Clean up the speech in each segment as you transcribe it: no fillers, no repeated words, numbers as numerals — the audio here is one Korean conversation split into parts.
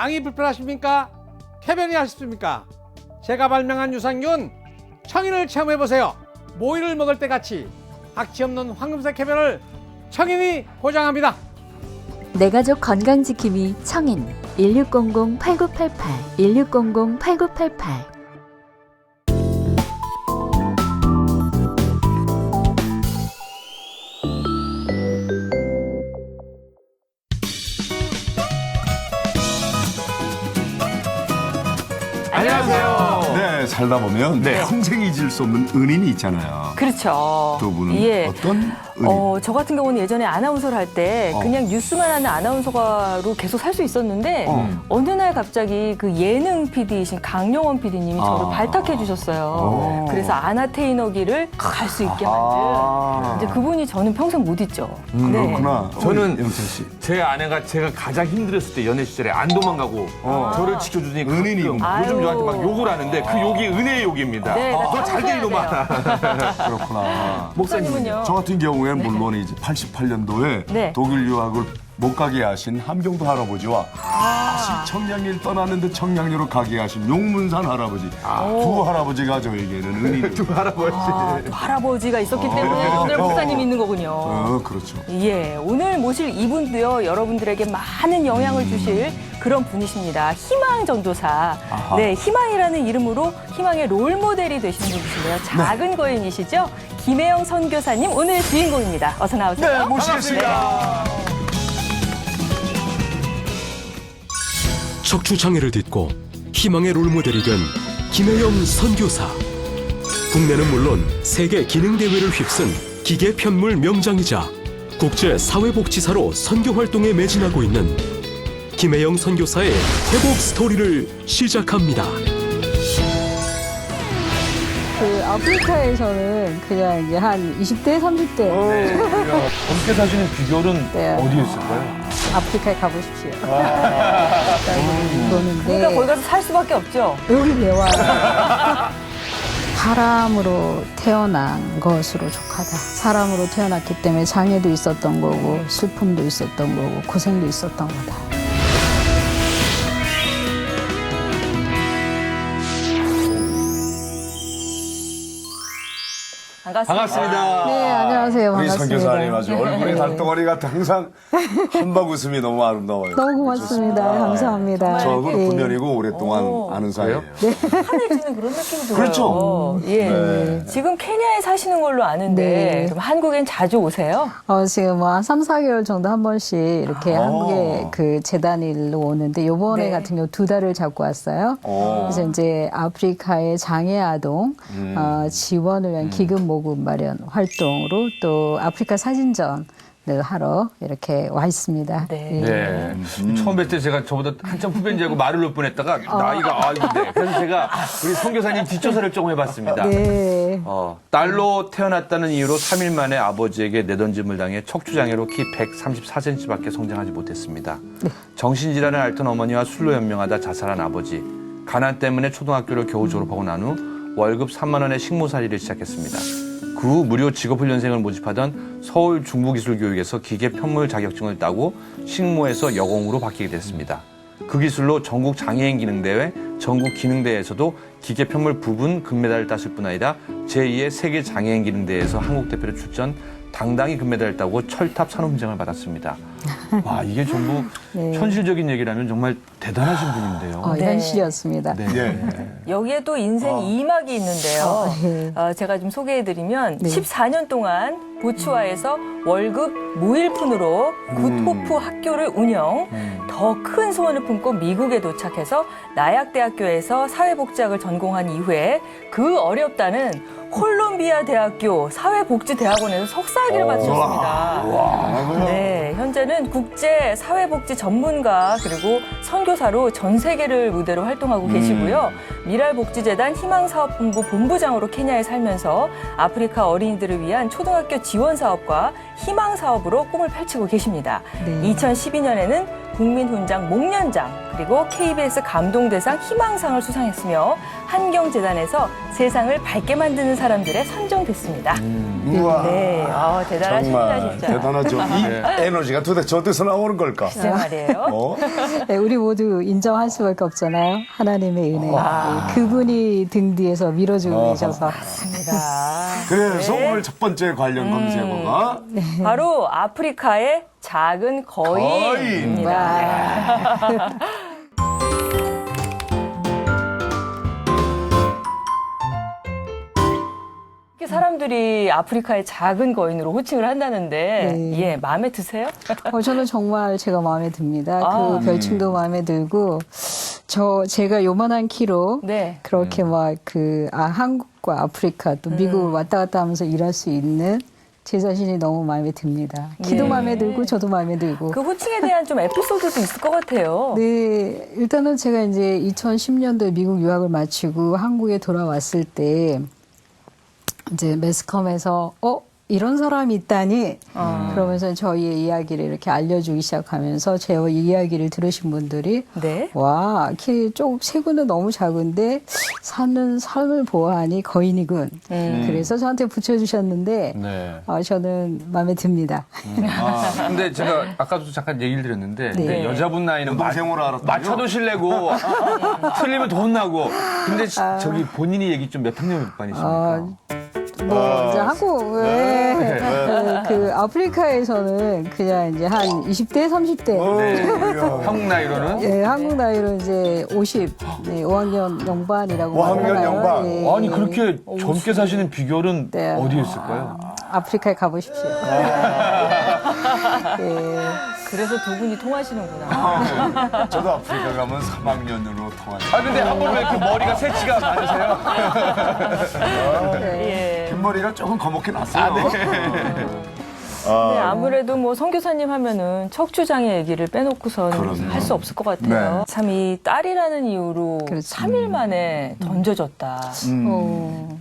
장이 불편하십니까? 쾌변이 하십니까? 제가 발명한 유산균 청인을 체험해보세요. 모이를 먹을 때 같이 악취 없는 황금색 쾌변을 청인이 보장합니다. 내 가족 건강지킴이 청인 1600-8988 1600-8988. 안녕하세요. 네, 살다 보면 평생 잊을 수 없는 은인이 있잖아요. 그렇죠. 두 분은 예. 어떤 은인? 저 같은 경우는 예전에 아나운서를 할 때 그냥 뉴스만 하는 아나운서로 계속 살 수 있었는데 어느 날 갑자기 그 예능 PD이신 강영원 PD님이 저를 발탁해 주셨어요. 그래서 아나테이너기를 갈 수 있게 만든 이제 그분이 저는 평생 못 잊죠. 네. 그렇구나. 저는 영철 씨. 제 아내가 제가 가장 힘들었을 때 연애 시절에 안 도망가고 저를 지켜주니 은인이군. 요즘 아유. 저한테 막 욕을 하는데 그 욕이 은혜의 욕입니다. 네, 너 잘 돼 이놈아. 그렇구나. 목사님은요? 저 같은 경우에는 물론 이제 88년도에 네. 독일 유학을 못 가게 하신 함경도 할아버지와 다시 청량리를 떠났는데 청량리로 가게 하신 용문산 할아버지. 두 할아버지가 저에게는 은인. 두 할아버지. 또 할아버지가 있었기 때문에 오늘 목사님이 있는 거군요. 그렇죠. 예, 오늘 모실 이분도요, 여러분들에게 많은 영향을 주실 그런 분이십니다. 희망 전도사. 네, 희망이라는 이름으로 희망의 롤 모델이 되시는 분이신데요. 작은 거인이시죠? 김혜영 선교사님, 오늘 주인공입니다. 어서 나오세요. 네, 모시겠습니다. 척추장애를 딛고 희망의 롤모델이 된 김혜영 선교사. 국내는 물론 세계 기능대회를 휩쓴 기계 편물 명장이자 국제 사회복지사로 선교 활동에 매진하고 있는 김혜영 선교사의 회복 스토리를 시작합니다. 그 아프리카에서는 그냥 이제 한 20대, 30대 함께 사시는 비결은 네. 어디에 있을까요? 아프리카에 가보십시오. 그러니까 거기 보는데 가서 살 수밖에 없죠. 여기 왜 와요? 사람으로 태어난 것으로 족하다. 사람으로 태어났기 때문에 장애도 있었던 거고 슬픔도 있었던 거고 고생도 있었던 거다. 반갑습니다. 네, 안녕하세요. 우리 반갑습니다. 선교사님 아주 얼굴에 달덩어리 같아 항상 한박 웃음이 너무 아름다워요. 너무 고맙습니다. 감사합니다. 저하고는 예. 구면이고 오랫동안 아는 사이예요. 환해지는 그런 느낌이 들어요. 그렇죠. 예. 네. 지금 케냐에 사시는 걸로 아는데 네. 그럼 한국엔 자주 오세요? 지금 뭐 한 3, 4개월 정도 한 번씩 이렇게 한국에 그 재단 일로 오는데 요번에 네. 같은 경우 2달을 잡고 왔어요. 그래서 이제 아프리카의 장애 아동 지원을 위한 기금 모금 마련 활동으로 또 아프리카 사진전을 하러 이렇게 와 있습니다. 네. 네. 처음 뵐 때 제가 저보다 한참 후배인 줄 알고 말을 놓을 뻔했다가 나이가 네. 그래서 제가 우리 선교사님 뒷조사를 조금 해봤습니다. 네. 딸로 태어났다는 이유로 3일 만에 아버지에게 내던짐을 당해 척추장애로 키 134cm밖에 성장하지 못했습니다. 정신질환을 앓던 어머니와 술로 연명하다 자살한 아버지. 가난 때문에 초등학교를 겨우 졸업하고 난 후 월급 3만 원의 식모살이를 시작했습니다. 그 후 무료 직업훈련생을 모집하던 서울 중부기술교육에서 기계 편물 자격증을 따고 식모에서 여공으로 바뀌게 됐습니다. 그 기술로 전국 장애인 기능대회, 전국 기능대회에서도 기계 편물 부분 금메달을 땄을 뿐 아니라 제2의 세계 장애인 기능대회에서 한국 대표로 출전, 당당히 금메달을 따고 철탑 산후훈장을 받았습니다. 와, 이게 전부 네. 현실적인 얘기라면 정말 대단하신 분인데요. 네. 현실이었습니다. 여기에 또 인생 2막이 있는데요. 네. 제가 좀 소개해드리면 네. 14년 동안 보츠와에서 월급 무일푼으로 굿호프 학교를 운영, 더 큰 소원을 품고 미국에 도착해서 나약대학교에서 사회복지학을 전공한 이후에 그 어렵다는 콜롬비아 대학교 사회복지대학원에서 석사학위를 받으셨습니다. 네, 현재는 국제 사회복지 전문가 그리고 선교사로 전 세계를 무대로 활동하고 계시고요. 미랄복지재단 희망사업본부 본부장으로 케냐에 살면서 아프리카 어린이들을 위한 초등학교 지원 사업과 희망 사업으로 꿈을 펼치고 계십니다. 네. 2012년에는 국민훈장 목련장 그리고 KBS 감동대상 희망상을 수상했으며 한경재단에서 세상을 밝게 만드는 사람들에 선정됐습니다. 우와. 네, 대단하십니다, 정말 진짜. 대단하죠. 이 에너지가 도대체 어디서 나오는 걸까? 글쎄 말이에요. 네, 우리 모두 인정할 수밖에 없잖아요. 하나님의 은혜. 그분이 등 뒤에서 밀어주고 계셔서. 맞습니다. 그래서 네. 오늘 첫 번째 관련 검색어가 바로 아프리카의 작은 거인입니다. 이렇게 사람들이 아프리카의 작은 거인으로 호칭을 한다는데 네. 예, 마음에 드세요? 저는 정말 제가 마음에 듭니다. 아. 그 별칭도 마음에 들고, 제가 요만한 키로 네. 그렇게 한국과 아프리카 또 미국을 왔다 갔다 하면서 일할 수 있는 제 자신이 너무 마음에 듭니다. 키도 네. 마음에 들고, 저도 마음에 들고. 그 호칭에 대한 좀 에피소드도 있을 것 같아요. 네, 일단은 제가 이제 2010년도에 미국 유학을 마치고 한국에 돌아왔을 때, 이제 매스컴에서 이런 사람이 있다니 그러면서 저희의 이야기를 이렇게 알려주기 시작하면서 제 이야기를 들으신 분들이 네. 와, 키 조금 체구는 너무 작은데 사는 삶을 보아하니 거인이군. 그래서 저한테 붙여주셨는데 네. 저는 마음에 듭니다. 근데 제가 아까도 잠깐 얘기를 드렸는데 네. 근데 여자분 나이는 여동생으로 알았더니요. 맞춰도 실례고 틀리면 돈 나고. 근데 저기 본인이 얘기 좀 몇 학년 몇 반이십니까? 이제 한국에 그 아프리카에서는 그냥 이제 한 20대, 30대. 한국 나이로는? 예, 한국 나이로 이제 50, 네, 5학년 영반이라고 5학년 하나요? 영반. 예. 아니 그렇게 젊게 사시는 비결은 네. 어디에 있을까요? 아프리카에 가보십시오. 예. 그래서 두 분이 통하시는구나. 저도 아프리카 가면 3학년으로 통하죠. 아 근데 한 번 왜 이렇게 머리가 새치가 많으세요? 예. 긴 머리가 조금 거먹게 났어요. 네, 아무래도 뭐 선교사님 하면은 척추장애 얘기를 빼놓고선 그럼요. 할 수 없을 것 같아요. 네. 참 이 딸이라는 이유로 그렇죠. 3일 만에 던져졌다.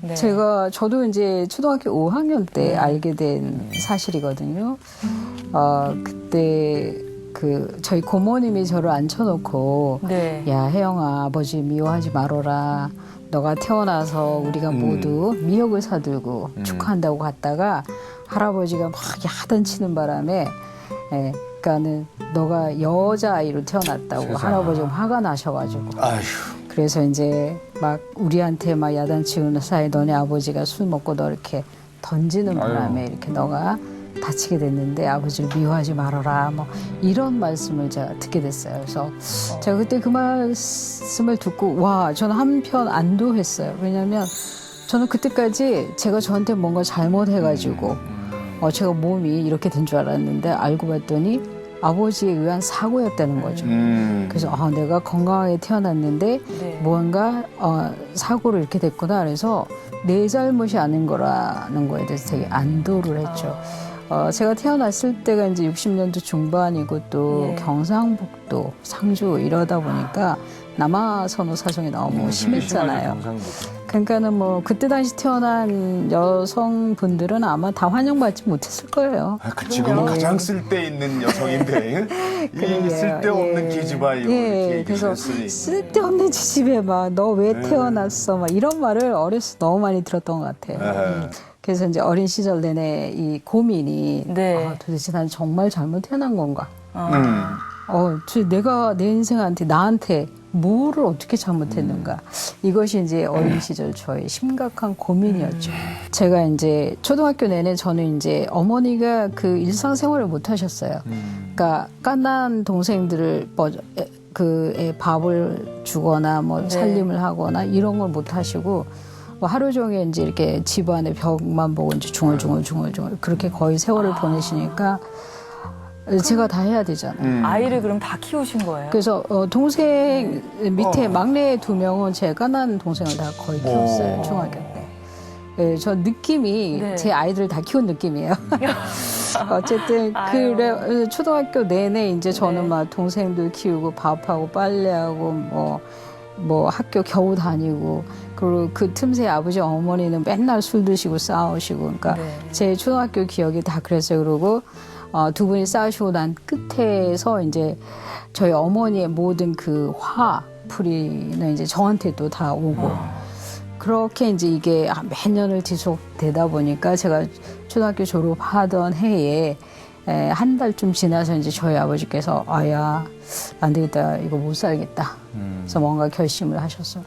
네. 저도 이제 초등학교 5학년 때 알게 된 사실이거든요. 그때 저희 고모님이 저를 앉혀놓고 네. 야, 혜영아, 아버지 미워하지 말어라. 너가 태어나서 우리가 모두 미역을 사들고 축하한다고 갔다가 할아버지가 막 야단치는 바람에 그러니까는 너가 여자아이로 태어났다고 할아버지가 화가 나셔가지고 아휴. 그래서 이제 막 우리한테 막 야단치는 사이에 너네 아버지가 술 먹고 너 이렇게 던지는 바람에 이렇게 너가 다치게 됐는데 아버지를 미워하지 말아라 뭐 이런 말씀을 제가 듣게 됐어요. 그래서 제가 그때 그 말씀을 듣고 와 저는 한편 안도했어요. 왜냐하면 저는 그때까지 제가 저한테 뭔가 잘못해가지고 제가 몸이 이렇게 된 줄 알았는데 알고 봤더니 아버지에 의한 사고였다는 거죠. 그래서 내가 건강하게 태어났는데 네. 무언가 사고로 이렇게 됐구나. 그래서 내 잘못이 아닌 거라는 거에 대해서 되게 안도를 했죠. 제가 태어났을 때가 이제 60년대 중반이고 또 예. 경상북도, 상주 이러다 보니까 남아선호 사정이 너무 심했잖아요. 그러니까는 뭐 그때 당시 태어난 여성분들은 아마 다 환영받지 못했을 거예요. 지금은 가장 쓸데있는 여성인데 이 쓸데없는 기집아이로 이렇게 그래서 얘기했으니. 쓸데없는 지집에 막 너 왜 태어났어 막 이런 말을 어렸을 때 너무 많이 들었던 것 같아요. 그래서 이제 어린 시절 내내 이 고민이 네. 도대체 난 정말 잘못 태어난 건가? 내가 내 인생한테 나한테 뭐를 어떻게 잘못했는가? 이것이 이제 어린 시절 저의 심각한 고민이었죠. 제가 이제 초등학교 내내 저는 이제 어머니가 그 일상생활을 못 하셨어요. 그러니까 깐난 동생들을 애 밥을 주거나 뭐 네. 살림을 하거나 이런 걸 못 하시고 뭐 하루 종일 이제 이렇게 집안의 벽만 보고 이제 중얼중얼 그렇게 거의 세월을 보내시니까 제가 다 해야 되잖아요. 아이를 그럼 다 키우신 거예요? 그래서 동생 밑에 막내 2명은 제가 난 동생을 다 거의 키웠어요. 중학교 때. 저 느낌이 네. 제 아이들을 다 키운 느낌이에요. 어쨌든 그래 초등학교 내내 이제 저는 네. 막 동생들 키우고 밥하고 빨래하고 뭐 학교 겨우 다니고 그리고 그 틈새 아버지 어머니는 맨날 술 드시고 싸우시고 그러니까 네. 제 초등학교 기억이 다 그랬어요. 그리고 두 분이 싸우시고 난 끝에서 이제 저희 어머니의 모든 그 화풀이는 이제 저한테도 다 오고 그렇게 이제 이게 몇 년을 지속되다 보니까 제가 초등학교 졸업하던 해에 한 달쯤 지나서 이제 저희 아버지께서 아야 안 되겠다 이거 못 살겠다. 그래서 뭔가 결심을 하셨어요.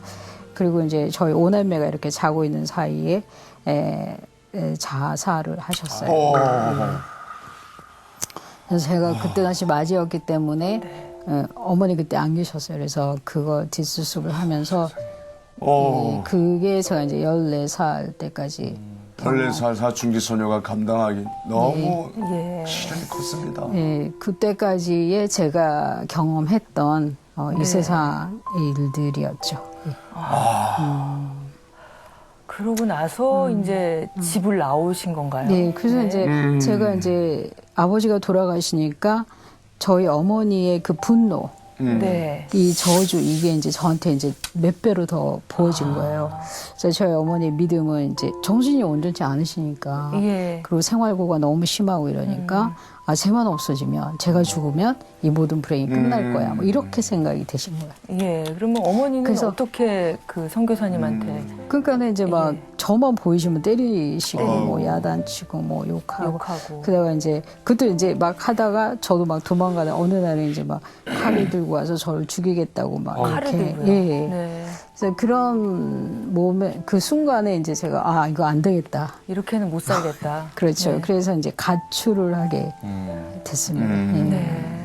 그리고 이제 저희 오남매가 이렇게 자고 있는 사이에 자살을 하셨어요. 그래서 제가 그때 당시 맞이였기 때문에 어머니 그때 안 계셨어요. 그래서 그거 뒷수습을 하면서 그게 제가 이제 14살 때까지 14살 사춘기 소녀가 감당하기 너무 예. 시련이 컸습니다. 예, 그때까지의 제가 경험했던 이 세상의 일들이었죠. 그러고 나서 이제 집을 나오신 건가요? 네, 그래서 이제 제가 이제 아버지가 돌아가시니까 저희 어머니의 그 분노, 네. 이 저주 이게 이제 저한테 이제 몇 배로 더 부어진 거예요. 그래서 저희 어머니의 믿음은 이제 정신이 온전치 않으시니까 예. 그리고 생활고가 너무 심하고 이러니까 아 쟤만 없어지면 제가 죽으면 이 모든 불행이 끝날 거야. 뭐 이렇게 생각이 되신 거예요. 예. 그러면 어머니는 그래서- 어떻게 그 선교사님한테 그러니까는 이제 막 예. 저만 보이시면 때리시고 네. 뭐 야단치고 뭐 욕하고. 욕하고. 그다가 이제 그때 이제 막 하다가 저도 막 도망가다 어느 날에 이제 막 칼을 들고 와서 저를 죽이겠다고 막 칼을 이렇게 들고요? 예. 네. 그래서 그런 몸에 그 순간에 이제 제가 아 이거 안 되겠다. 이렇게는 못 살겠다. 그렇죠. 네. 그래서 이제 가출을 하게 됐습니다. 예. 네.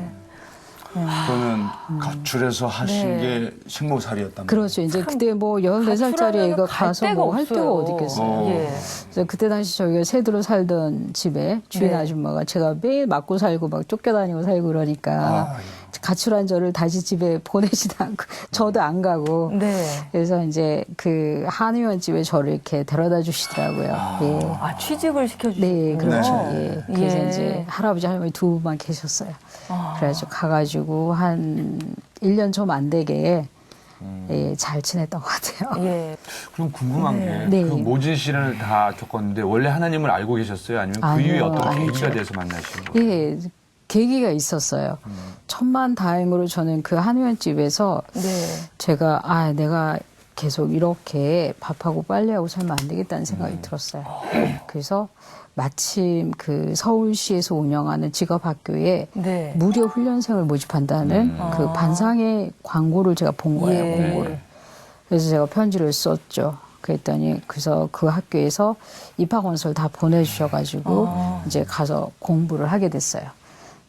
그러면 가출해서 하신 네. 게 식모살이었답니다. 그렇죠. 이제 그때 뭐 14살짜리 애가 갈 가서 데가 뭐 할 데가 없어요. 어디 있겠어요. 예. 그래서 그때 당시 저희가 세도로 살던 집에 주인 네. 아줌마가 제가 매일 맞고 살고 막 쫓겨다니고 살고 그러니까 가출한 저를 다시 집에 보내지도 않고 저도 안 가고 네. 그래서 이제 그 한의원 집에 저를 이렇게 데려다 주시더라고요. 예. 아, 취직을 시켜주셨고. 네, 그렇죠. 예. 그래서 예. 이제 할아버지 할머니 두 분만 계셨어요. 아. 그래가지고 가가지고 한 1년 좀 안 되게 예, 잘 지냈던 것 같아요. 예. 그럼 궁금한 게 네. 그 모진 시련을 다 겪었는데 원래 하나님을 알고 계셨어요? 아니면 그 아니요, 이후에 어떤 알죠. 계기가 돼서 만나신 거예요? 예, 계기가 있었어요. 천만 다행으로 저는 그 한의원 집에서 네. 제가 아 내가 계속 이렇게 밥하고 빨래하고 살면 안 되겠다는 생각이 들었어요. 그래서 마침 그 서울시에서 운영하는 직업학교에 네. 무료 훈련생을 모집한다는 그 반상의 광고를 제가 본 거예요. 예. 공고를. 그래서 제가 편지를 썼죠. 그랬더니 그래서 그 학교에서 입학원서를 다 보내주셔가지고 이제 가서 공부를 하게 됐어요.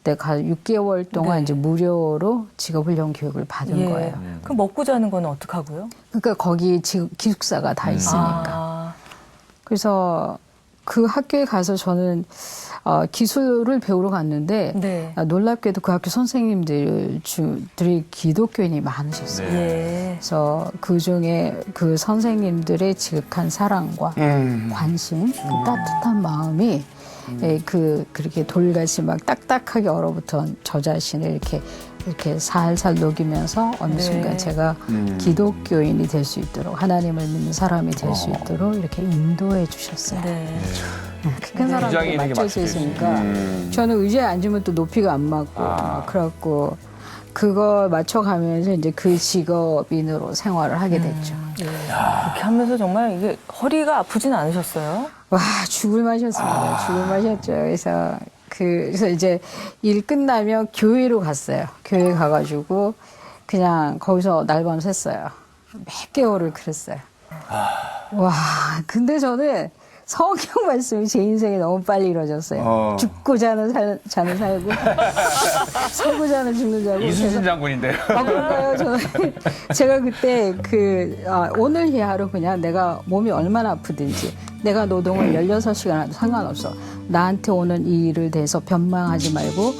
근데 6개월 동안 네. 이제 무료로 직업훈련 교육을 받은 예. 거예요. 그럼 먹고 자는 건 어떡하고요? 그러니까 거기 기숙사가 다 있으니까. 아. 그래서 그 학교에 가서 저는 기술을 배우러 갔는데 네. 놀랍게도 그 학교 선생님들이 기독교인이 많으셨어요. 예. 그래서 그 중에 그 선생님들의 지극한 사랑과 관심, 그 따뜻한 마음이 그렇게 돌같이 막 딱딱하게 얼어붙은 저 자신을 이렇게 살살 녹이면서 어느 네. 순간 제가 기독교인이 될 수 있도록 하나님을 믿는 사람이 될 수 있도록 이렇게 인도해 주셨어요. 네. 큰 의장이 사람들이 이렇게 맞춰져 맞춰져 있으니까 저는 의자에 앉으면 또 높이가 안 맞고 막 그래갖고 그거 맞춰가면서 이제 그 직업인으로 생활을 하게 됐죠. 그렇게 하면서 정말 이게 허리가 아프진 않으셨어요? 와 죽을 맛이었습니다. 죽을 맛이었죠. 그래서 이제 일 끝나면 교회로 갔어요. 교회 가가지고 그냥 거기서 날밤 샜어요. 몇 개월을 그랬어요. 와 근데 저는 성경 말씀이 제 인생에 너무 빨리 이루어졌어요. 죽고 자는 살고 살고 자는 죽는 자고. 이순신 장군인데요. 아, 그런가요? 저는 제가 그때 오늘 이 하루 그냥 내가 몸이 얼마나 아프든지 내가 노동을 16시간 해도 상관없어. 나한테 오는 이 일을 대해서 변망하지 말고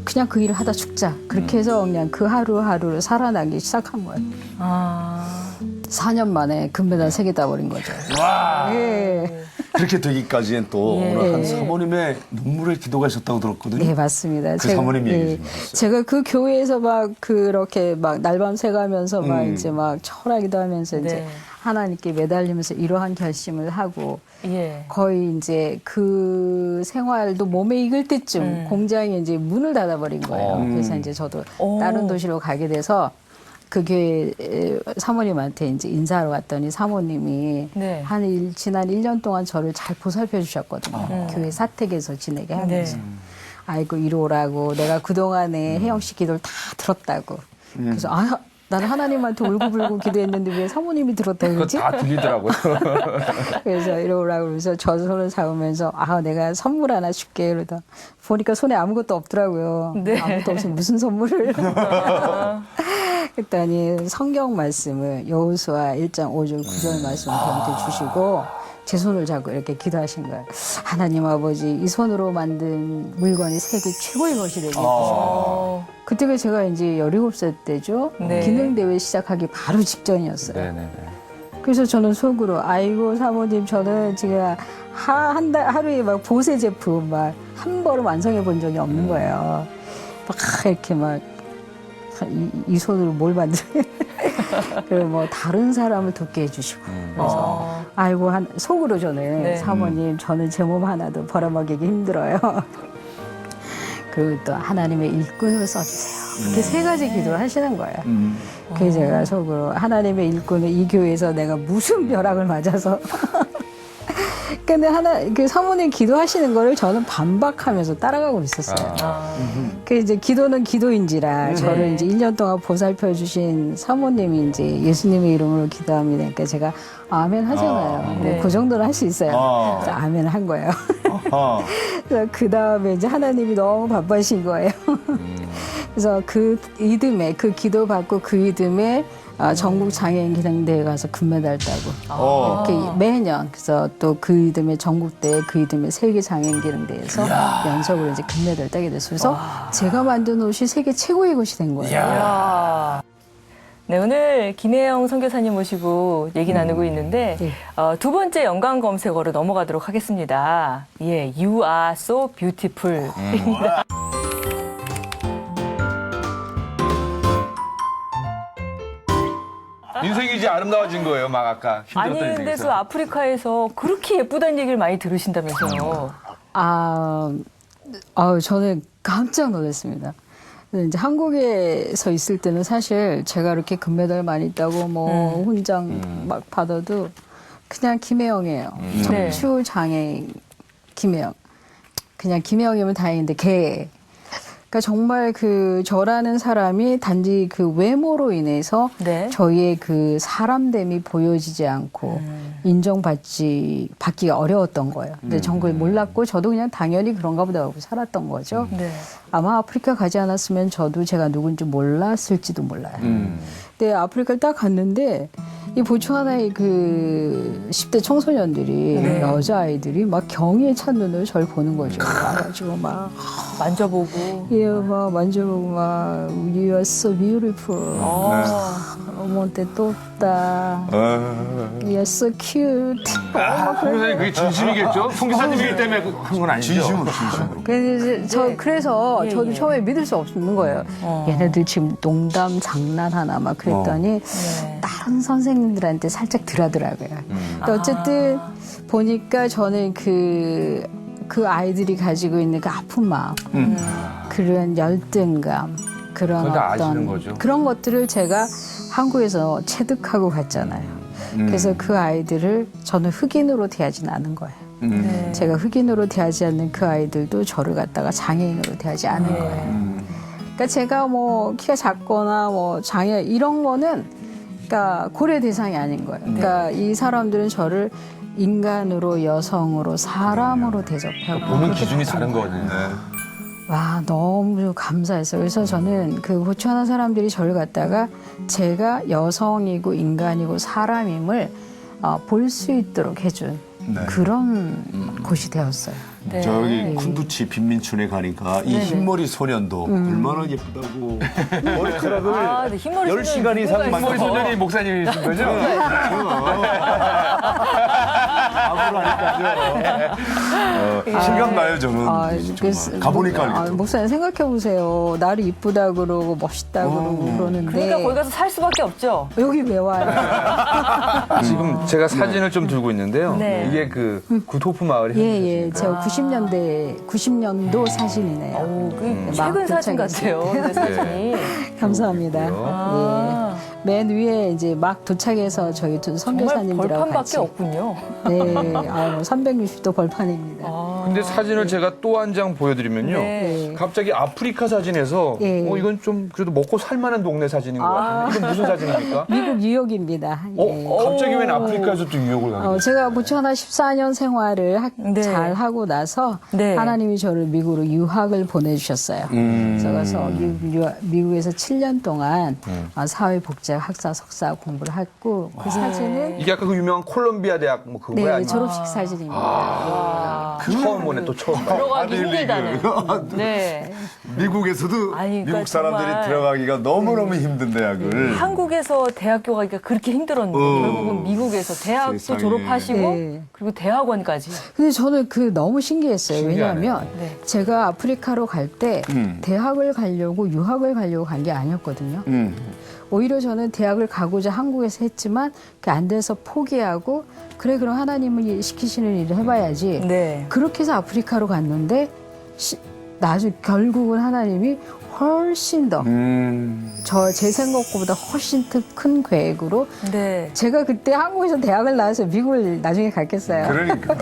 그냥 그 일을 하다 죽자. 그렇게 해서 그냥 그 하루하루를 살아나기 시작한 거예요. 아. 4년 만에 금메달 3개 따버린 거죠. 와. 예. 그렇게 되기까지엔 또 예. 오늘 한 사모님의 눈물의 기도가 있었다고 들었거든요. 네, 맞습니다. 그 사모님 얘기 좀 해주세요. 제가 그 교회에서 막 그렇게 막 날밤 새가면서 막 이제 막 철하기도 하면서 이제 네. 하나님께 매달리면서 이러한 결심을 하고 예. 거의 이제 그 생활도 몸에 익을 때쯤 공장이 이제 문을 닫아버린 거예요. 그래서 이제 저도 다른 도시로 가게 돼서 그 교회 사모님한테 이제 인사하러 갔더니 사모님이 네. 지난 1년 동안 저를 잘 보살펴 주셨거든요. 교회 사택에서 지내게 하면서. 아이고 이리 오라고 내가 그동안에 혜영 씨 기도를 다 들었다고. 그래서 나는 하나님한테 울고불고 기도했는데 왜 사모님이 들었다 그거 그러지? 다 들리더라고요. 그래서 이리 오라고 그러면서 저 손을 잡으면서 내가 선물 하나 줄게 이러다 보니까 손에 아무것도 없더라고요. 네. 아무것도 없으면 무슨 선물을. 그랬더니 성경 말씀을 여호수아 1장 5절 9절 말씀을 저한테 주시고 제 손을 잡고 이렇게 기도하신 거예요. 하나님 아버지 이 손으로 만든 물건이 세계 최고의 것이 되게 해주시고 그때가 제가 이제 17살 때죠. 네. 기능대회 시작하기 바로 직전이었어요. 네네네. 그래서 저는 속으로 아이고 사모님 저는 제가 하루에 막 보세 제품 막 한 번은 완성해 본 적이 없는 거예요. 막 이렇게 막 이 손으로 뭘 만들어요. 그리고 뭐 다른 사람을 돕게 해주시고 그래서 아이고 속으로 저는 네. 사모님 저는 제 몸 하나도 벌어먹이기 힘들어요. 그리고 또 하나님의 일꾼으로 써주세요. 이렇게 세 가지 기도를 하시는 거예요. 그래서 제가 속으로 하나님의 일꾼을 이 교회에서 내가 무슨 벼락을 맞아서 근데 그 사모님 기도하시는 거를 저는 반박하면서 따라가고 있었어요. 그 이제 기도는 기도인지라 저를 이제 1년 동안 보살펴 주신 사모님이 이제 예수님의 이름으로 기도합니다. 그러니까 제가 아멘 하잖아요. 네. 뭐 그 정도는 할 수 있어요. 그래서 아멘 한 거예요. 그래서 그 다음에 이제 하나님이 너무 바빠신 거예요. 그래서 그 이듬해 그 기도 받고 그 이듬해 전국 장애인 기능대회 가서 금메달 따고 이렇게 매년 그래서 또 그 이듬해 전국대회 그 이듬해 세계 장애인 기능대회에서 연속으로 이제 금메달 따게 됐어요. 그래서 제가 만든 옷이 세계 최고의 것이 된 거예요. 이야. 네, 오늘 김혜영 선교사님 모시고 얘기 나누고 있는데 네. 두 번째 연관 검색어로 넘어가도록 하겠습니다. 예, You are so beautiful. 인생이 이제 아름다워진 거예요, 막 아까 아니, 힘들었던 근데 인생에서. 그 아프리카에서 그렇게 예쁘다는 얘기를 많이 들으신다면서요. 저는 깜짝 놀랐습니다. 근데 이제 한국에서 있을 때는 사실 제가 이렇게 금메달 많이 따고 뭐 훈장 막 받아도 그냥 김혜영이에요. 네. 척추 장애인 김혜영. 그냥 김혜영이면 다행인데 걔. 그러니까 정말 그 저라는 사람이 단지 그 외모로 인해서 네. 저희의 그 사람됨이 보여지지 않고 받기가 어려웠던 거예요. 근데 전 그걸 몰랐고 저도 그냥 당연히 그런가 보다 하고 살았던 거죠. 네. 아마 아프리카 가지 않았으면 저도 제가 누군지 몰랐을지도 몰라요. 근데 아프리카를 딱 갔는데 이 보츠와나의 그 10대 청소년들이 여자아이들이 막 경의에 찬 눈으로 저를 보는 거죠. 와가지고 막 만져보고. 예, 막 만져보고 막 You are so beautiful. 어머한테 또 없다. You are so cute. 선교사님 그게 진심이겠죠? 선교사님이기 때문에 한 건 아니죠? 진심으로. 그래서 예, 저도 예. 처음에 믿을 수 없는 거예요. 얘네들 지금 농담 장난하나 막 그랬더니 네. 다른 선생님들한테 살짝 덜하더라고요. 근데 어쨌든 보니까 저는 그 아이들이 가지고 있는 그 아픈 마음, 그런 열등감, 그런 그걸 다 아시는 어떤 거죠. 그런 것들을 제가 한국에서 체득하고 갔잖아요. 그래서 그 아이들을 저는 흑인으로 대하지는 않은 거예요. 네. 제가 흑인으로 대하지 않는 그 아이들도 저를 갖다가 장애인으로 대하지 않은 거예요. 그러니까 제가 뭐 키가 작거나 뭐 장애 이런 거는 그러니까 고려 대상이 아닌 거예요. 그러니까 이 사람들은 저를 인간으로 여성으로 사람으로 대접하고 보는 기준이 다른 거거든요. 와 너무 감사했어요. 그래서 저는 그 보츠와나 사람들이 저를 갖다가 제가 여성이고 인간이고 사람임을 볼 수 있도록 해준 그런 곳이 되었어요. 네. 저기 쿤두치 빈민촌에 가니까 이 흰머리 소년도 얼마나 예쁘다고 머리카락을 네, 흰머리 10시간 이상 누가 흰머리 있어요? 소년이 목사님이신 거죠? 밥을 하니까요. 실감 나요 저는 정말 가보니까 알겠죠. 목사님 생각해 보세요. 나를 이쁘다 그러고 멋있다 그러고 그러는데 그러니까 거기 가서 살 수밖에 없죠. 여기 왜 와요? 지금 제가 사진을 좀 들고 있는데요. 네. 이게 그 구토프 마을이 예, 제가 90년도 사진이네요. 오, 그 막 최근 사진 도착했을 같아요. 근데 사진이. 감사합니다. 아, 예. 맨 위에 이제 막 도착해서 저희 두 정말 선교사님들하고 벌판밖에 같이 없군요. 네, 360도 벌판입니다. 아, 근데 사진을 제가 또 한 장 보여드리면요. 네. 갑자기 아프리카 사진에서 예. 이건 좀 그래도 먹고 살만한 동네 사진인 것 같은데 이건 무슨 사진입니까? 미국 뉴욕입니다. 예. 갑자기 웬 아프리카에서 또 뉴욕을 가게 됐어요? 제가 보츠와나 14년 생활을 네. 잘 하고 나서 네. 하나님이 저를 미국으로 유학을 보내주셨어요. 그래서 미국에서 7년 동안 사회복지학 학사 석사 공부를 했고 그 사진은 이게 아까 그 유명한 콜롬비아 대학 뭐 그거야? 네, 졸업식 사진입니다. 처음 보네 또 처음 봐. 들어가기 힘들다는. 네. 미국에서도 아니, 그러니까 미국 사람들이 정말 들어가기가 너무너무 힘든 대학을 한국에서 대학교 가기가 그렇게 힘들었는데 결국은 미국에서 대학도 세상에. 졸업하시고 네. 그리고 대학원까지. 근데 저는 그 너무 신기했어요. 신기하네요. 왜냐하면 네. 제가 아프리카로 갈 때 대학을 가려고 유학을 가려고 간 게 아니었거든요. 오히려 저는 대학을 가고자 한국에서 했지만 그 안 돼서 포기하고 그래 그럼 하나님이 시키시는 일을 해봐야지. 네. 그렇게 해서 아프리카로 갔는데 나중에 결국은 하나님이 훨씬 더 제 생각보다 훨씬 더 큰 계획으로 네. 제가 그때 한국에서 대학을 나와서 미국을 나중에 갔겠어요. 그러니까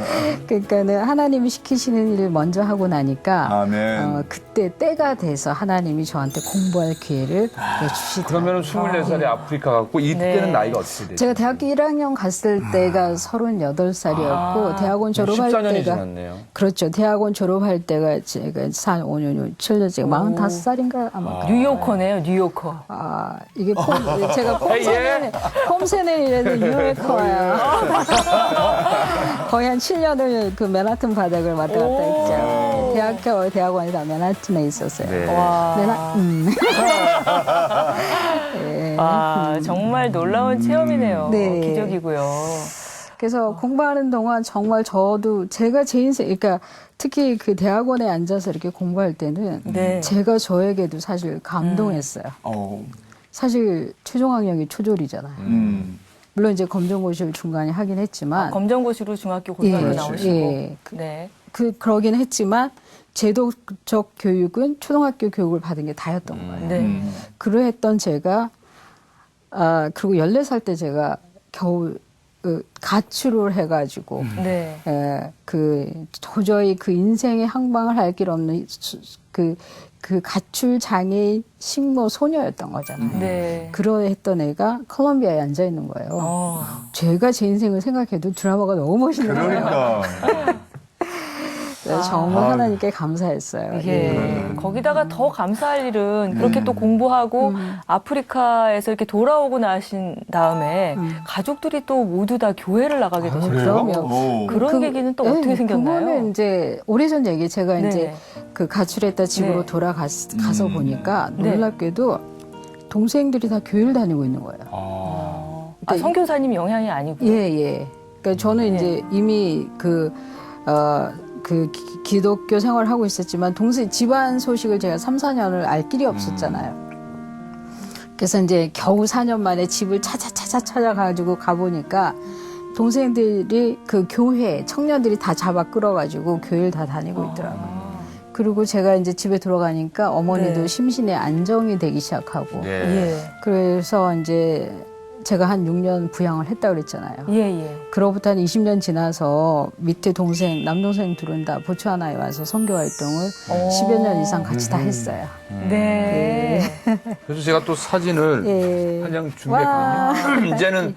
그러니까는 하나님이 시키시는 일을 먼저 하고 나니까 아멘. 그때 때가 돼서 하나님이 저한테 공부할 기회를 주시더라고요. 그러면 24살에 아프리카 갔고 이때는 네. 나이가 어떻게 돼요? 제가 대학교 1학년 갔을 때가 38살이었고 대학원 졸업할 14년이 때가 지났네요. 그렇죠. 대학원 졸업할 때가 제가 4, 5년, 7년 제가 45살인가 아마 뉴요커네요, 뉴요커. 이게 제가 폼세넨이라도 뉴요커예요. 거의 한 7년을 그 맨하튼 바닥을 왔다 갔다 했죠. 대학원이 다 맨하튼에 있었어요. 네. 와. 네. 아, 정말 놀라운 체험이네요. 네. 기적이고요. 그래서 공부하는 동안 정말 저도 제가 제 인생, 그러니까 특히 그 대학원에 앉아서 이렇게 공부할 때는 네. 제가 저에게도 사실 감동했어요. 사실 최종 학력이 초졸이잖아요. 물론 이제 검정고시를 중간에 하긴 했지만 검정고시로 중학교 고등학교 예, 나오시고. 예. 네. 그러긴 했지만 제도적 교육은 초등학교 교육을 받은 게 다였던 거예요. 네. 그러했던 제가 그리고 14살 때 제가 겨우 가출을 해가지고 네. 도저히 그 인생의 항방을 할 길 없는 그 가출 장애인 식모 소녀였던 거잖아요. 네. 그러했던 애가 콜롬비아에 앉아 있는 거예요. 제가 제 인생을 생각해도 드라마가 너무 멋있는 거예요. 그러니까 그래서 정말 하나님께 감사했어요. 예. 거기다가 더 감사할 일은 그렇게 또 공부하고 아프리카에서 이렇게 돌아오고 나신 다음에 가족들이 또 모두 다 교회를 나가게 되셨어요. 그럼요. 그런 계기는 또 어떻게 생겼나요? 그거는 이제 오래전 얘기 제가 네. 이제 그 가출했다 집으로 네. 돌아가서 보니까 네. 놀랍게도 동생들이 다 교회를 다니고 있는 거예요. 선교사님 영향이 아니고. 예. 그러니까 저는 네. 이제 이미 기독교 생활을 하고 있었지만 집안 소식을 제가 3, 4년을 알 길이 없었잖아요. 그래서 이제 겨우 4년 만에 집을 찾아가지고 가보니까 동생들이 그 교회 청년들이 다 잡아 끌어가지고 교회를 다 다니고 있더라고요. 그리고 제가 이제 집에 들어가니까 어머니도 네. 심신의 안정이 되기 시작하고 네. 예. 그래서 이제 제가 한 6년 부양을 했다고 그랬잖아요. 예. 그로부터 한 20년 지나서 밑에 남동생 둘은 다 보츠와나에 와서 선교 활동을 10여 년 이상 같이 다 했어요. 네. 그래서 제가 또 사진을 예. 한 장 준비했거든요. 이제는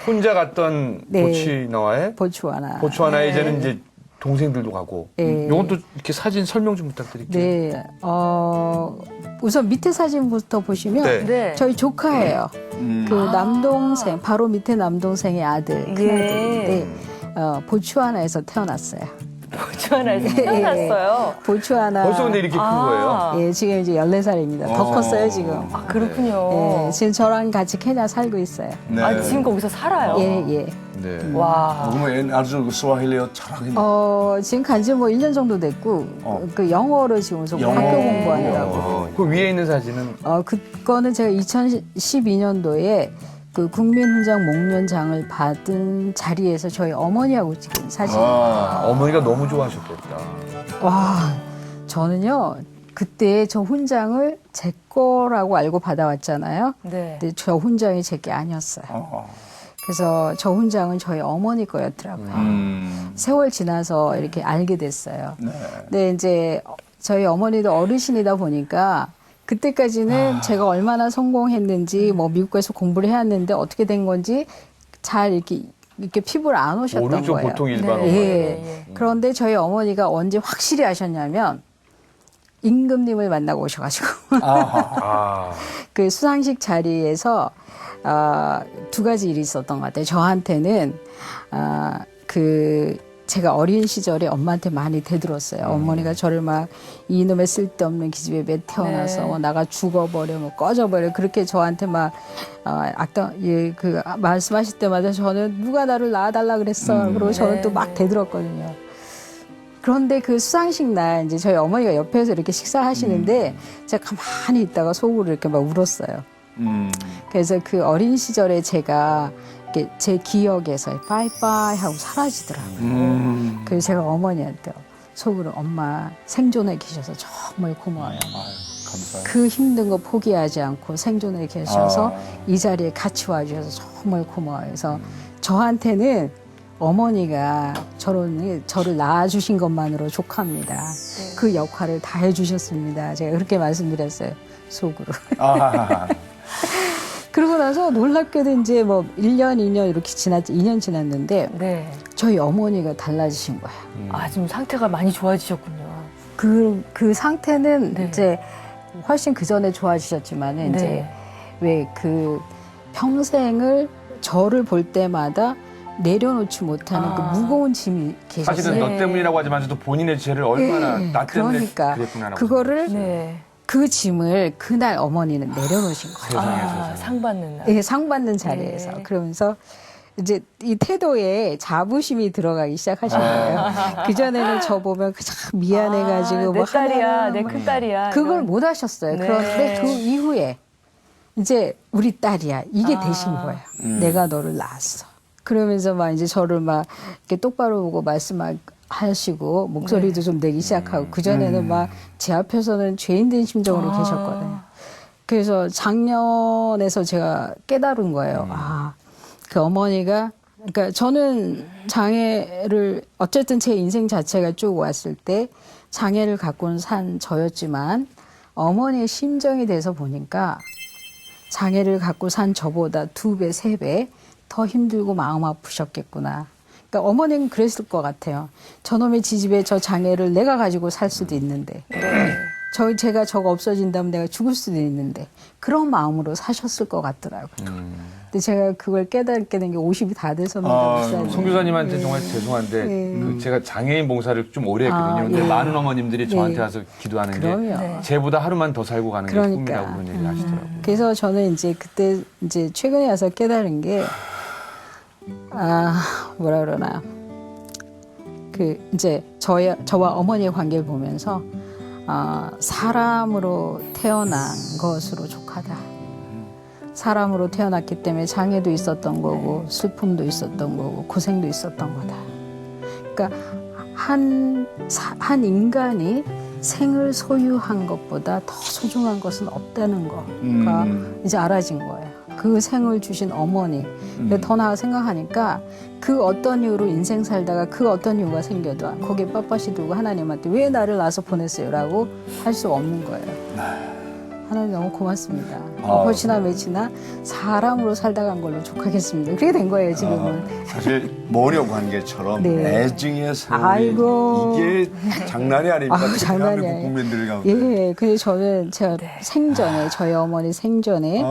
혼자 갔던 네. 보츠와나에 보츠와나. 이제는 이제 동생들도 가고. 네. 요건 또 이렇게 사진 설명 좀 부탁드릴게요. 네. 우선 밑에 사진부터 보시면 네. 네. 저희 조카예요. 그 남동생, 바로 밑에 남동생의 아들, 큰아들인데 보츠와나에서 태어났어요. 보츠와나에서 태어났어요. 보츠와나. 벌써 근데 이렇게 큰 거예요? 예, 지금 이제 14살입니다. 더 컸어요, 지금. 아, 그렇군요. 예, 지금 저랑 같이 케냐 살고 있어요. 네. 아, 지금 거기서 살아요. 예. 네. 와. 그러면 아주 스와힐리어 잘하겠네. 지금 간지 뭐 1년 정도 됐고, 그 영어를 지금 우선 영어. 학교 공부하느라고. 그 위에 있는 사진은 그거는 제가 2012년도에 그 국민훈장 목련장을 받은 자리에서 저희 어머니하고 찍은 사진입니다. 어머니가 너무 좋아하셨겠다. 와, 저는요, 그때 저 훈장을 제 거라고 알고 받아왔잖아요. 네. 근데 저 훈장이 제 게 아니었어요. 그래서 저 훈장은 저희 어머니 거였더라고요. 세월 지나서 이렇게 알게 됐어요. 근데 이제 저희 어머니도 어르신이다 보니까 그때까지는 제가 얼마나 성공했는지 뭐 미국에서 공부를 해왔는데 어떻게 된 건지 잘 이렇게 피부를 안 오셨던 모르죠, 거예요. 보통 일반 예. 어머니는. 그런데 저희 어머니가 언제 확실히 아셨냐면 임금님을 만나고 오셔가지고 그 수상식 자리에서 두 가지 일이 있었던 것 같아요. 저한테는 제가 어린 시절에 엄마한테 많이 대들었어요. 어머니가 저를 막 이놈의 쓸데없는 기집애 매 태어나서 뭐 나가 죽어버려, 뭐 꺼져버려 그렇게 저한테 막 말씀하실 때마다 저는 누가 나를 낳아달라 그랬어. 그리고 저는 또 막 대들었거든요. 그런데 그 수상식 날 이제 저희 어머니가 옆에서 이렇게 식사하시는데 제가 가만히 있다가 속으로 이렇게 막 울었어요. 그래서 그 어린 시절에 제가 이렇게 제 기억에서 빠이빠이 하고 사라지더라고요. 그래서 제가 어머니한테 속으로 엄마 생존해 계셔서 정말 고마워요. 감사해요. 그 힘든 거 포기하지 않고 생존해 계셔서 이 자리에 같이 와주셔서 정말 고마워요. 그래서 저한테는 어머니가 저를 낳아주신 것만으로 족합니다. 그 역할을 다 해주셨습니다. 제가 그렇게 말씀드렸어요. 속으로. 그러고 나서 놀랍게도 이제 뭐 1년, 2년 이렇게 2년 지났는데 네. 저희 어머니가 달라지신 거예요. 아, 지금 상태가 많이 좋아지셨군요. 그 상태는 네. 이제 훨씬 그 전에 좋아지셨지만은 이제 네. 왜 그 평생을 저를 볼 때마다 내려놓지 못하는 그 무거운 짐이 계셨어요. 사실은 너 때문이라고 하지만서도 본인의 죄를 얼마나 나 때문에 그러니까 그랬구나라고 그거를 네. 그 짐을 그날 어머니는 내려놓으신 거예요. 아, 상 받는 날. 예, 상 받는 자리에서. 네. 그러면서 이제 이 태도에 자부심이 들어가기 시작하신 거예요. 그전에는 저 보면 참 미안해가지고 내 뭐 딸이야, 하나는 내 뭐 큰딸이야. 그걸 이런. 못 하셨어요. 네. 그런데 그 이후에 이제 우리 딸이야. 이게 되신 거예요. 내가 너를 낳았어. 그러면서 막 이제 저를 막 이렇게 똑바로 보고 말씀하시고 목소리도 좀 내기 시작하고 그전에는 막 제 앞에서는 죄인 된 심정으로 계셨거든요. 그래서 작년에서 제가 깨달은 거예요. 그 어머니가, 그러니까 저는 장애를, 어쨌든 제 인생 자체가 쭉 왔을 때 장애를 갖고는 산 저였지만 어머니의 심정이 돼서 보니까 장애를 갖고 산 저보다 2배, 3배 더 힘들고 마음 아프셨겠구나. 그러니까 어머니는 그랬을 것 같아요. 저놈의 지집에 저 장애를 내가 가지고 살 수도 있는데. 제가 저거 없어진다면 내가 죽을 수도 있는데 그런 마음으로 사셨을 것 같더라고요. 근데 제가 그걸 깨닫게 된 게 50이 다 돼서입니다. 목사님. 송 교사님한테 정말 죄송한데 그 제가 장애인 봉사를 좀 오래 했거든요. 근데 예. 많은 어머님들이 저한테 예. 와서 기도하는 그럼요. 게 쟤보다 하루만 더 살고 가는 게 그러니까. 꿈이라고 그런 얘기를 하시더라고요. 그래서 저는 이제 그때 이제 최근에 와서 깨달은 게 뭐라 그러나 이제 저와 어머니의 관계를 보면서 사람으로 태어난 것으로 족하다. 사람으로 태어났기 때문에 장애도 있었던 거고 슬픔도 있었던 거고 고생도 있었던 거다. 그러니까 한 인간이 생을 소유한 것보다 더 소중한 것은 없다는 거가 이제 알아진 거예요. 그 생을 주신 어머니. 더 나아 생각하니까 그 어떤 이유로 인생 살다가 그 어떤 이유가 생겨도 거기에 빳빳이 들고 하나님한테 왜 나를 낳아서 보냈어요? 라고 할 수 없는 거예요. 하나님 너무 고맙습니다. 훨씬나 매치나 사람으로 살다 간 걸로 족하겠습니다. 그렇게 된 거예요, 지금은. 사실 모녀 관계처럼 네. 애증의 세월이 아이고. 이게 장난이 아닙니다. 아유, 특히 장난이 대한민국 아니에요. 국민들 가운데. 예, 그래서 저는 제가 생전에, 저희 어머니 생전에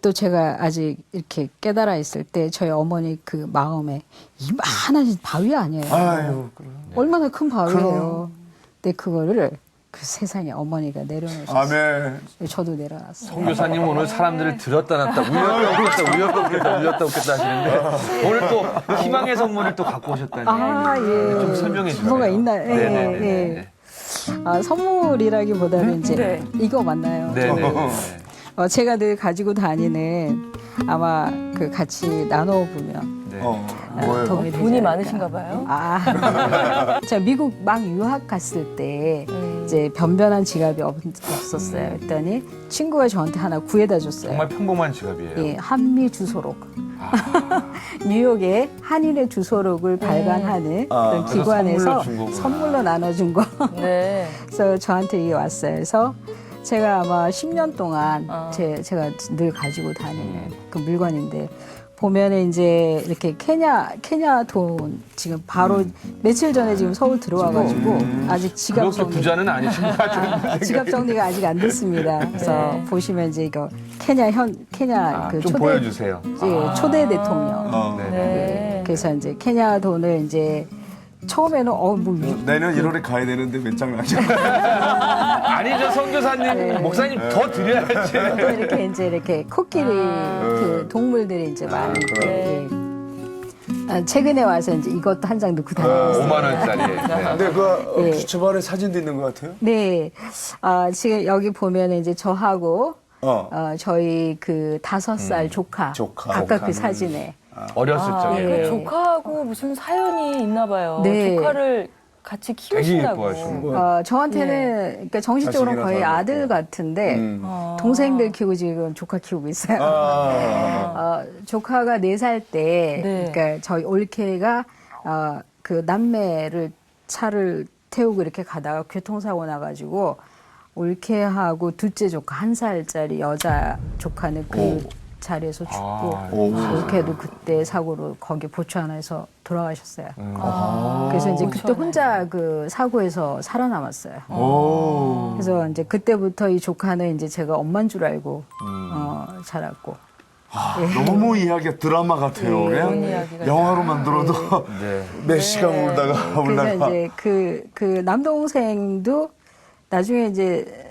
또 제가 아직 이렇게 깨달아 있을 때 저희 어머니 그 마음에 이만한 바위 아니에요. 아유, 얼마나 큰 바위예요. 근데 그거를 그 세상에 어머니가 내려놓으셨어요. 아멘. 저도 내려놨어요. 송 교사님 오늘 사람들을 들었다 놨다 울렸다 웃겼다 하시는데 오늘 또 희망의 선물을 또 갖고 오셨다니 예. 좀 설명해 주세요. 뭐가 있나요? 예, 네네네. 예. 선물이라기보다는 이제 네. 이거 맞나요? 네네. 제가 늘 가지고 다니는 아마 그 같이 나눠보면 뭐예요? 도움이 되지 돈이 않을까. 많으신가 봐요. 제가 미국 막 유학 갔을 때 이제 변변한 지갑이 없었어요. 그랬더니 친구가 저한테 하나 구해다 줬어요. 정말 평범한 지갑이에요. 예, 한미 주소록. 뉴욕에 한인의 주소록을 발간하는 그런 그래서 기관에서 선물로 준 거구나. 선물로 나눠준 거. 네. 그래서 저한테 이게 왔어요. 그래서 제가 아마 10년 동안 제가 늘 가지고 다니는 그 물건인데 보면은 이제 이렇게 케냐 돈 지금 바로 며칠 전에 지금 서울 들어와가지고 아직 지갑 그렇게 정리 부자는 아니신가? 지갑 정리가 아직 안 됐습니다. 그래서 보시면 이제 이거 케냐 그 좀 보여주세요. 예, 초대 대통령. 네. 네. 그래서 이제 케냐 돈을 이제 처음에는 내년 1월에 가야 되는데 몇 장 나죠? 아니죠, 선교사님, 목사님 더 드려야지. 또 이렇게 코끼리 그 동물들이 이제 많이 예. 최근에 와서 이제 이것도 한 장 넣고 다니고 5만 원짜리. 네. 근데 그 예. 주초반에 사진도 있는 것 같아요. 네, 지금 여기 보면 이제 저하고 저희 그 5살 조카 아까 그 사진에 어렸을 적에. 그 조카하고 무슨 사연이 있나 봐요. 네. 조카를 같이 키우신다고. 예뻐하시고. 저한테는 그러니까 정신적으로 자식이라서 거의 아들 하고. 같은데 동생들 키우고 지금 조카 키우고 있어요. 조카가 4살 때, 네. 그러니까 저희 올케가 그 남매를 차를 태우고 이렇게 가다가 교통사고 나가지고 올케하고 둘째 조카 1살짜리 여자 조카는 그 자리에서 죽고 올케도 그때 사고로 거기 보츠와나에서 돌아가셨어요. 그래서 이제 그때 혼자 그 사고에서 살아남았어요. 그래서 이제 그때부터 이 조카는 이제 제가 엄마인 줄 알고 자랐고. 너무 이야기가 드라마 같아요. 그냥 이야기가 영화로 만들어도 네. 몇 시간 울다가 그래서 이제 그 남동생도 나중에 이제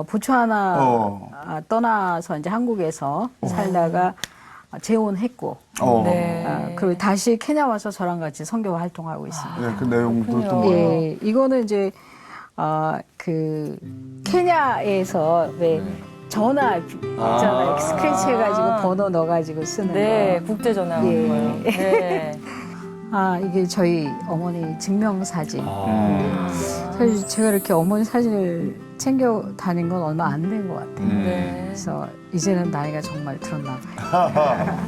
보츠와나 떠나서 이제 한국에서 살다가 재혼했고, 네. 그리고 다시 케냐 와서 저랑 같이 선교 활동하고 있습니다. 네, 그 내용도 또 뭐예요? 예, 이거는 이제 그 케냐에서 왜 전화 있잖아요. 스크래치 해가지고 번호 넣어가지고 쓰는 네, 거. 국제전화 예. 온 거요. 네. 이게 저희 어머니 증명사진. 사실 제가 이렇게 어머니 사진을 챙겨 다닌 건 얼마 안 된 것 같아요. 네. 그래서 이제는 나이가 정말 들었나 봐요.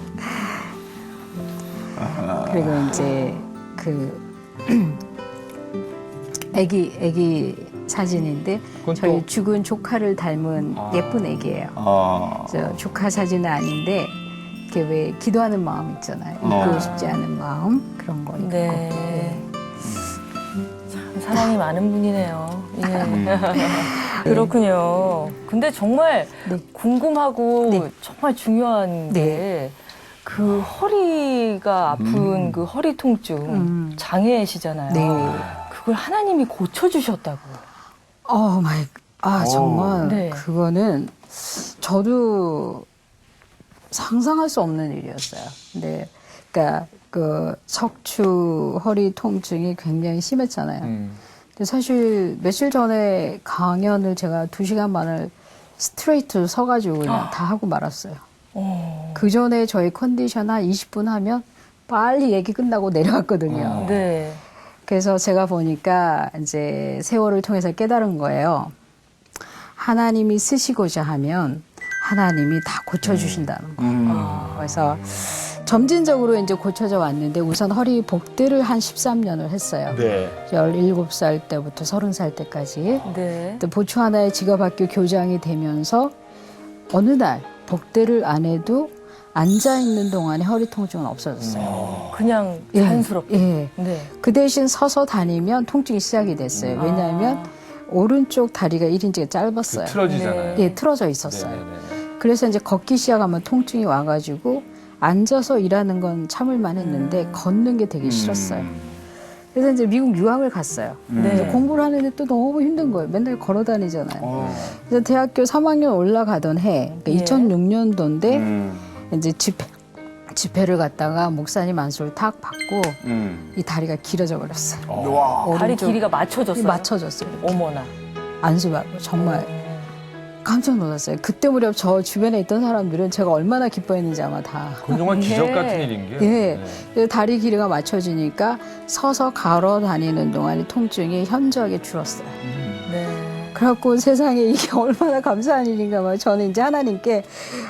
그리고 이제 그 애기 사진인데 그건 저희 또- 죽은 조카를 닮은 예쁜 애기예요. 그래서 조카 사진은 아닌데 이렇게 왜 기도하는 마음 있잖아요. 잊고 싶지 않은 마음 그런 거 있고. 네. 참 사랑이 많은 분이네요. 예. 그렇군요. 근데 정말 네. 궁금하고 네. 정말 중요한 게 그 허리가 아픈 그 허리 통증 장애시잖아요. 네. 그걸 하나님이 고쳐주셨다고. 정말 네. 그거는 저도 상상할 수 없는 일이었어요. 근데 그러니까 그 척추 허리 통증이 굉장히 심했잖아요. 근데 사실 며칠 전에 강연을 제가 2시간 반을 스트레이트로 서가지고 그냥 다 하고 말았어요. 그 전에 저희 컨디션 한 20분 하면 빨리 얘기 끝나고 내려왔거든요. 네. 그래서 제가 보니까 이제 세월을 통해서 깨달은 거예요. 하나님이 쓰시고자 하면 하나님이 다 고쳐주신다는 거. 그래서 점진적으로 이제 고쳐져 왔는데 우선 허리 복대를 한 13년을 했어요. 네. 17살 때부터 30살 때까지. 네. 또 보츠와나의 직업학교 교장이 되면서 어느 날 복대를 안 해도 앉아있는 동안에 허리 통증은 없어졌어요. 그냥 예, 자연스럽게. 예. 네. 그 대신 서서 다니면 통증이 시작이 됐어요. 왜냐하면 오른쪽 다리가 1인치가 짧았어요. 틀어지잖아요. 예, 틀어져 있었어요. 네네네. 그래서 이제 걷기 시작하면 통증이 와가지고 앉아서 일하는 건 참을만 했는데 걷는 게 되게 싫었어요. 그래서 이제 미국 유학을 갔어요. 그래서 공부를 하는데 또 너무 힘든 거예요. 맨날 걸어 다니잖아요. 그래서 대학교 3학년 올라가던 해, 그러니까 예. 2006년도인데 이제 집회를 갔다가 목사님 안수를 탁 받고 이 다리가 길어져 버렸어요. 다리 오른쪽 길이가 맞춰졌어요. 맞춰졌어요. 어머나. 안수 받고 정말 깜짝 놀랐어요. 그때 무렵 저 주변에 있던 사람들은 제가 얼마나 기뻐했는지 아마 다. 그건 정말 기적 네. 같은 일인 게. 예. 네. 그래서 다리 길이가 맞춰지니까 서서 걸어 다니는 동안에 통증이 현저하게 줄었어요. 네. 그래갖고 세상에 이게 얼마나 감사한 일인가 막 저는 이제 하나님께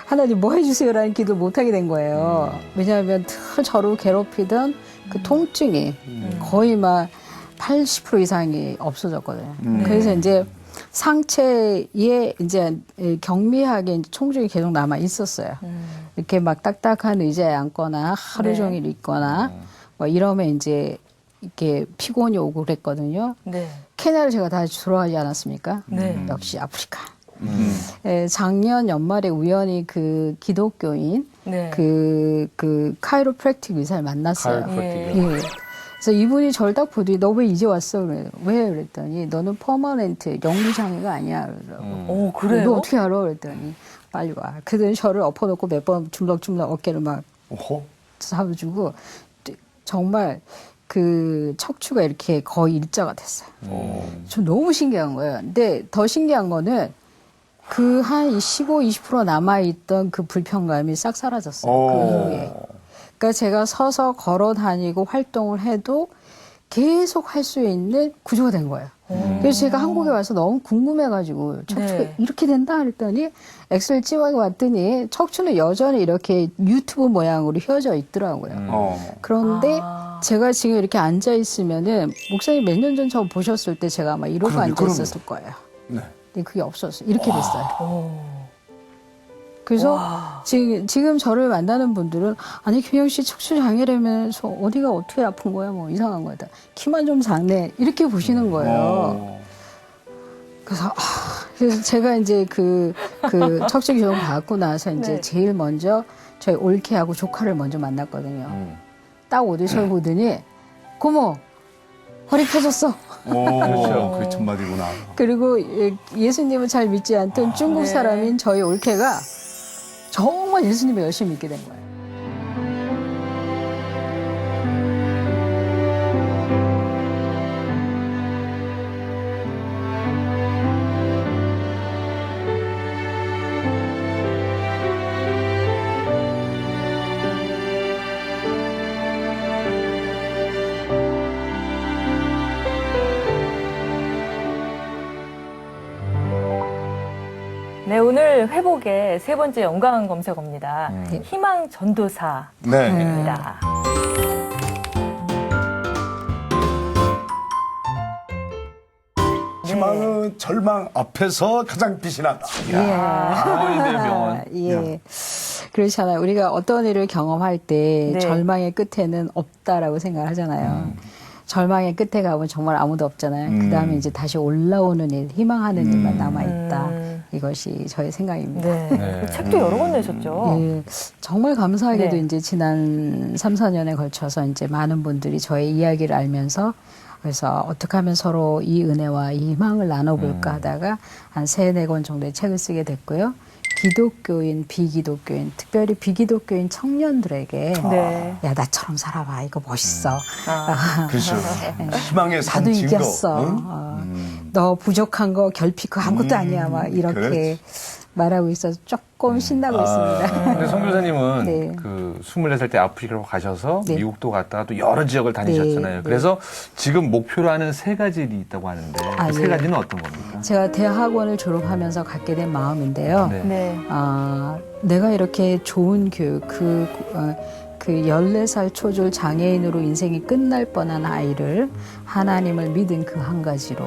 하나님 뭐 해주세요라는 기도 못 하게 된 거예요. 왜냐하면 늘 저를 괴롭히던 그 통증이 거의 막 80% 이상이 없어졌거든요. 그래서 이제 상체에 이제 경미하게 이제 총죽이 계속 남아 있었어요. 이렇게 막 딱딱한 의자에 앉거나 하루 네. 종일 있거나 뭐 이러면 이제 이렇게 피곤이 오고 그랬거든요. 네. 케냐를 제가 다시 돌아가지 않았습니까? 네. 역시 아프리카. 작년 연말에 우연히 그 기독교인 네. 그 카이로프랙틱 의사를 만났어요. 카이로프랙틱. 예. 그래서 이분이 저를 딱 보더니 너 왜 이제 왔어? 그래요. 왜? 그랬더니 너는 퍼머넨트 영구장애가 아니야. 그러더라고. 오, 그래요? 너 어떻게 알아? 그랬더니 빨리 와. 그러더니 저를 엎어놓고 몇 번 주물럭주물럭 어깨를 막 어허. 잡아주고 정말 그 척추가 이렇게 거의 일자가 됐어요. 좀 너무 신기한 거예요. 근데 더 신기한 거는 그 한 15, 20% 남아있던 그 불편감이 싹 사라졌어요. 그 이후에. 그러니까 제가 서서 걸어 다니고 활동을 해도 계속 할 수 있는 구조가 된 거예요. 그래서 제가 한국에 와서 너무 궁금해가지고 척추가 네. 이렇게 된다 그랬더니 엑스레이 찍어 봤더니 척추는 여전히 이렇게 유튜브 모양으로 휘어져 있더라고요. 그런데 제가 지금 이렇게 앉아 있으면은 목사님 몇 년 전 저 보셨을 때 제가 아마 이러고 그럼요, 앉아 있었을 거예요. 네. 근데 그게 없었어요. 이렇게 됐어요. 그래서 지금 저를 만나는 분들은 아니 김영 씨 척추 장애라면서 어디가 어떻게 아픈 거야? 뭐 이상한 거다. 키만 좀 작네. 이렇게 보시는 거예요. 그래서 제가 이제 그 척추 교정 받고 나서 이제 네. 제일 먼저 저희 올케하고 조카를 먼저 만났거든요. 딱 오디션 보더니 고모 허리 펴졌어. 그렇죠. 그게 천마디구나. 그리고 예수님을 잘 믿지 않던 중국 네. 사람인 저희 올케가 정말 예수님을 열심히 믿게 된 거예요. 네, 오늘 회복의 세 번째 영광 검색어입니다. 희망 전도사입니다. 네. 희망은 절망 앞에서 가장 빛이 난다. 병원인데요, 병원. 예. 그렇잖아요. 우리가 어떤 일을 경험할 때 네. 절망의 끝에는 없다라고 생각을 하잖아요. 절망의 끝에 가면 정말 아무도 없잖아요. 그 다음에 이제 다시 올라오는 일, 희망하는 일만 남아있다. 이것이 저의 생각입니다. 네. 그 책도 여러 권 내셨죠? 예, 정말 감사하게도 네. 이제 지난 3, 4년에 걸쳐서 이제 많은 분들이 저의 이야기를 알면서 그래서 어떻게 하면 서로 이 은혜와 이 희망을 나눠볼까 하다가 한 3, 4권 정도의 책을 쓰게 됐고요. 기독교인, 비기독교인, 특별히 비기독교인 청년들에게 네. 야, 나처럼 살아봐. 이거 멋있어. 그렇죠. 희망의 산 나도 증거. 이겼어. 응? 너 부족한 거 결핍 그 아무것도 아니야. 막 이렇게 그렇지. 말하고 있어서 조금 신나고 있습니다. 근데 송 교사님은 네. 그 24살 때 아프리카로 가셔서 네. 미국도 갔다가 또 여러 지역을 다니셨잖아요. 네. 그래서 지금 목표로 하는 3가지 일이 있다고 하는데 아, 그 세 예. 가지는 어떤 겁니까? 제가 대학원을 졸업하면서 갖게 된 마음인데요. 네. 네. 내가 이렇게 좋은 교육, 그 14살 초졸 장애인으로 인생이 끝날 뻔한 아이를 하나님을 믿은 그 한 가지로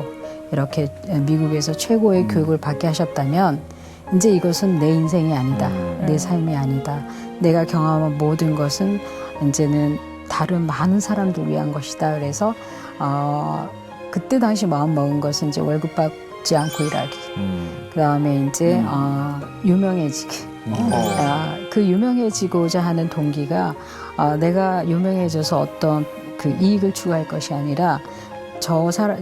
이렇게 미국에서 최고의 교육을 받게 하셨다면 이제 이것은 내 인생이 아니다. 내 삶이 아니다. 내가 경험한 모든 것은 이제는 다른 많은 사람들 위한 것이다. 그래서 그때 당시 마음 먹은 것은 이제 월급 받지 않고 일하기. 그 다음에 이제 유명해지기. 그 유명해지고자 하는 동기가 내가 유명해져서 어떤 그 이익을 추구할 것이 아니라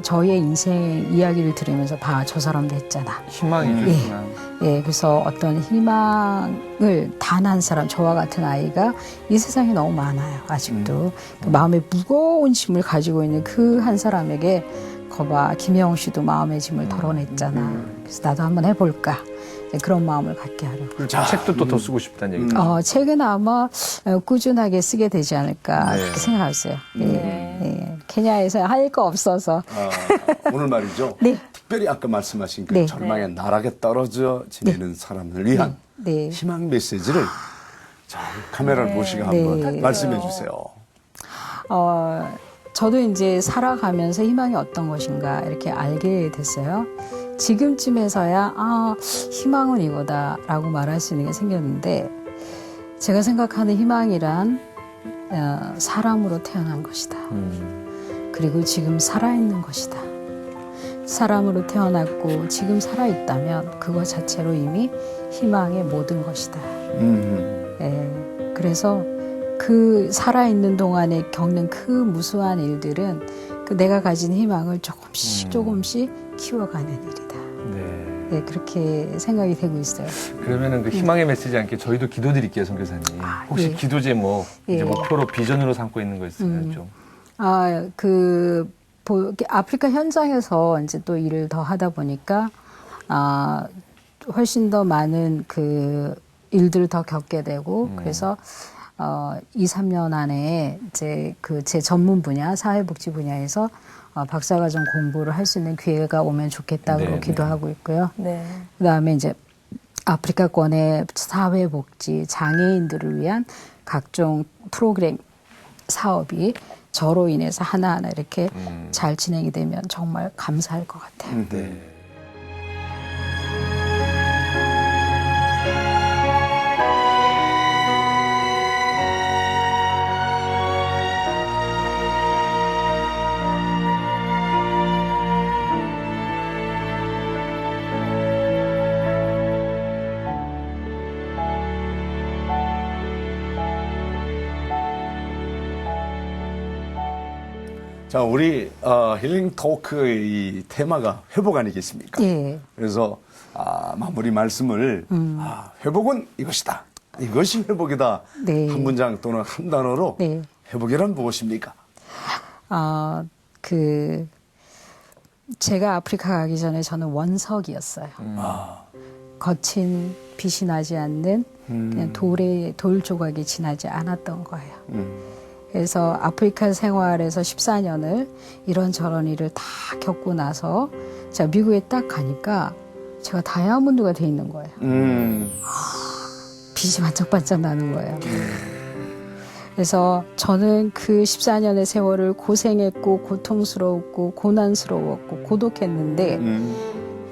저의 인생 이야기를 들으면서 봐, 저 사람도 했잖아. 희망이죠, 희망. 예, 그래서 어떤 희망을 단 한 사람, 저와 같은 아이가 이 세상에 너무 많아요, 아직도. 그 마음에 무거운 짐을 가지고 있는 그 한 사람에게 거봐, 김혜영 씨도 마음의 짐을 덜어냈잖아. 그래서 나도 한번 해볼까. 그런 마음을 갖게 하려고. 책도 또 더 쓰고 싶다는 얘기죠. 책은 아마 꾸준하게 쓰게 되지 않을까 네. 그렇게 생각하고 있어요. 예, 네. 예. 케냐에서 할 거 없어서. 오늘 말이죠. 네. 특별히 아까 말씀하신 그 네. 절망의 나락에 떨어져 지내는 사람을 위한 네. 희망 메시지를 자, 카메라를 보시고 네. 한번 말씀해 주세요. 저도 이제 살아가면서 희망이 어떤 것인가 이렇게 알게 됐어요. 지금쯤에서야 희망은 이거다라고 말할 수 있는 게 생겼는데 제가 생각하는 희망이란 사람으로 태어난 것이다. 그리고 지금 살아있는 것이다. 사람으로 태어났고 지금 살아있다면 그것 자체로 이미 희망의 모든 것이다. 그래서 그 살아있는 동안에 겪는 그 무수한 일들은 그 내가 가진 희망을 조금씩 키워가는 일이다. 네, 그렇게 생각이 되고 있어요. 그러면은 그 희망의 메시지 함께 저희도 기도드릴게요, 선교사님. 혹시 예. 기도 제목, 이제 예. 목표로 비전으로 삼고 있는 거 있으면 좀. 아프리카 현장에서 이제 또 일을 더 하다 보니까 훨씬 더 많은 그 일들을 더 겪게 되고 그래서 2, 3년 안에 이제 그 제 전문 분야 사회복지 분야에서 박사과정 공부를 할 수 있는 기회가 오면 좋겠다고 네, 기도하고 있고요. 네. 그다음에 이제 아프리카권의 사회복지 장애인들을 위한 각종 프로그램 사업이 저로 인해서 하나하나 이렇게 잘 진행이 되면 정말 감사할 것 같아요. 네. 자, 우리 힐링 토크의 이 테마가 회복 아니겠습니까? 예. 그래서 마무리 말씀을 회복은 이것이다. 이것이 회복이다. 네. 한 문장 또는 한 단어로 네. 회복이란 무엇입니까? 제가 아프리카 가기 전에 저는 원석이었어요. 거친 빛이 나지 않는 그냥 돌 조각이 지나지 않았던 거예요. 그래서 아프리카 생활에서 14년을 이런저런 일을 다 겪고 나서 제가 미국에 딱 가니까 제가 다이아몬드가 돼 있는 거예요. 빛이 반짝반짝 나는 거예요. 그래서 저는 그 14년의 세월을 고생했고 고통스러웠고 고난스러웠고 고독했는데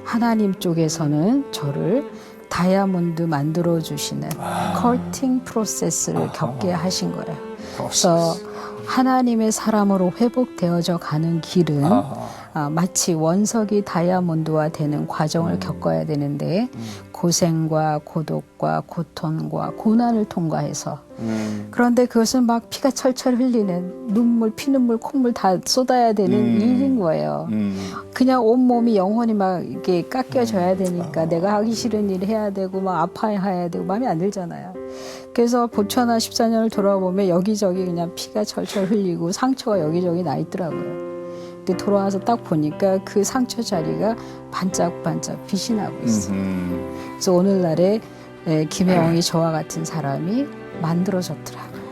하나님 쪽에서는 저를 다이아몬드 만들어주시는 커팅 프로세스를 겪게 하신 거예요. 그래서 하나님의 사람으로 회복되어져 가는 길은 마치 원석이 다이아몬드화 되는 과정을 겪어야 되는데 고생과 고독과 고통과 고난을 통과해서 그런데 그것은 막 피가 철철 흘리는 눈물, 피눈물, 콧물 다 쏟아야 되는 일인 거예요. 그냥 온몸이 영혼이 막 이게 깎여져야 되니까 내가 하기 싫은 일 해야 되고 막 아파해야 되고 마음에 안 들잖아요. 그래서 보츠와나 14년을 돌아보면 여기저기 그냥 피가 철철 흘리고 상처가 여기저기 나 있더라고요. 근데 돌아와서 딱 보니까 그 상처 자리가 반짝반짝 빛이 나고 있어요. 그래서 오늘날에 김혜영이 저와 같은 사람이 만들어졌더라고요.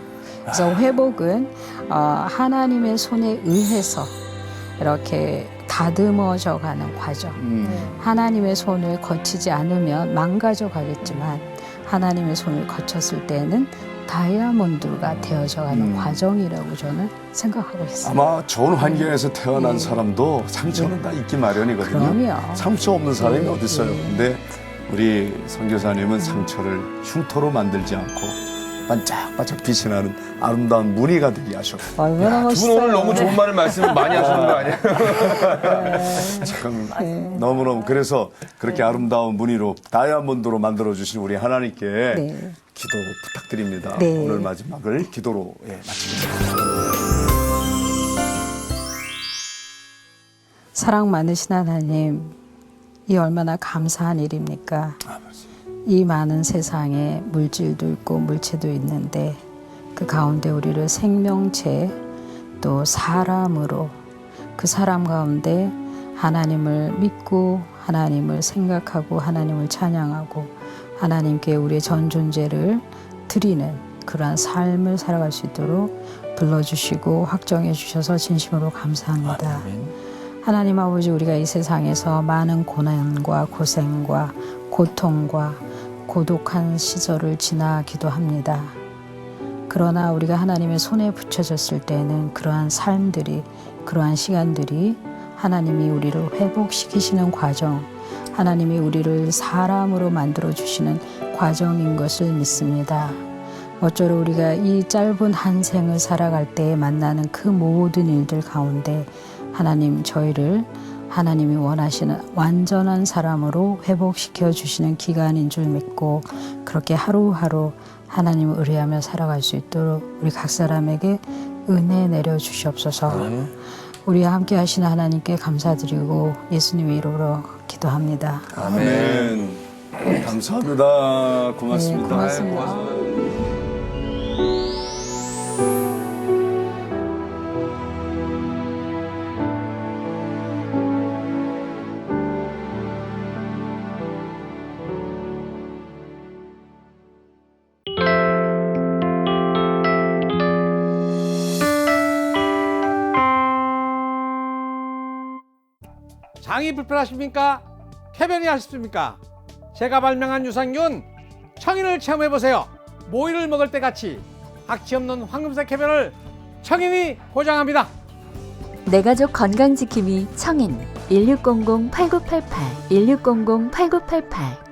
그래서 회복은 하나님의 손에 의해서 이렇게 다듬어져 가는 과정. 하나님의 손을 거치지 않으면 망가져 가겠지만 하나님의 손을 거쳤을 때는 다이아몬드가 되어져 가는 과정이라고 저는 생각하고 있습니다. 아마 좋은 환경에서 태어난 사람도 상처는 다 있기 마련이거든요. 그럼요. 상처 없는 사람이 네, 어디 있어요? 네. 근데 우리 선교사님은 상처를 흉터로 만들지 않고 반짝반짝 빛이 나는 아름다운 무늬가 되게 하셨고 얼마나 두 멋있어요. 분 오늘 너무 좋은 말씀을 많이 하시는 거 아니에요? 참 너무너무 그래서 그렇게 아름다운 무늬로 다이아몬드로 만들어주신 우리 하나님께 네. 기도 부탁드립니다. 네. 오늘 마지막을 기도로 마치겠습니다. 사랑 많으신 하나님, 이 얼마나 감사한 일입니까? 이 많은 세상에 물질도 있고 물체도 있는데 그 가운데 우리를 생명체 또 사람으로 그 사람 가운데 하나님을 믿고 하나님을 생각하고 하나님을 찬양하고 하나님께 우리의 전 존재를 드리는 그러한 삶을 살아갈 수 있도록 불러주시고 확정해 주셔서 진심으로 감사합니다. 하나님 아버지, 우리가 이 세상에서 많은 고난과 고생과 고통과 고독한 시절을 지나기도 합니다. 그러나 우리가 하나님의 손에 붙여졌을 때는 그러한 삶들이, 그러한 시간들이 하나님이 우리를 회복시키시는 과정, 하나님이 우리를 사람으로 만들어주시는 과정인 것을 믿습니다. 어쩌로 우리가 이 짧은 한 생을 살아갈 때 만나는 그 모든 일들 가운데 하나님, 저희를 하나님이 원하시는 완전한 사람으로 회복시켜 주시는 기간인 줄 믿고, 그렇게 하루하루 하나님을 의뢰하며 살아갈 수 있도록 우리 각 사람에게 은혜 내려 주시옵소서. 우리와 함께 하시는 하나님께 감사드리고 예수님의 이름으로 기도합니다. 아멘. 감사합니다. 고맙습니다. 네, 고맙습니다. 장이 불편하십니까? 쾌변이 하십니까? 제가 발명한 유산균 청인을 체험해보세요. 모이를 먹을 때 같이 악취 없는 황금색 쾌변을 청인이 보장합니다. 내가족 건강지킴이 청인 1600-8988 1600-8988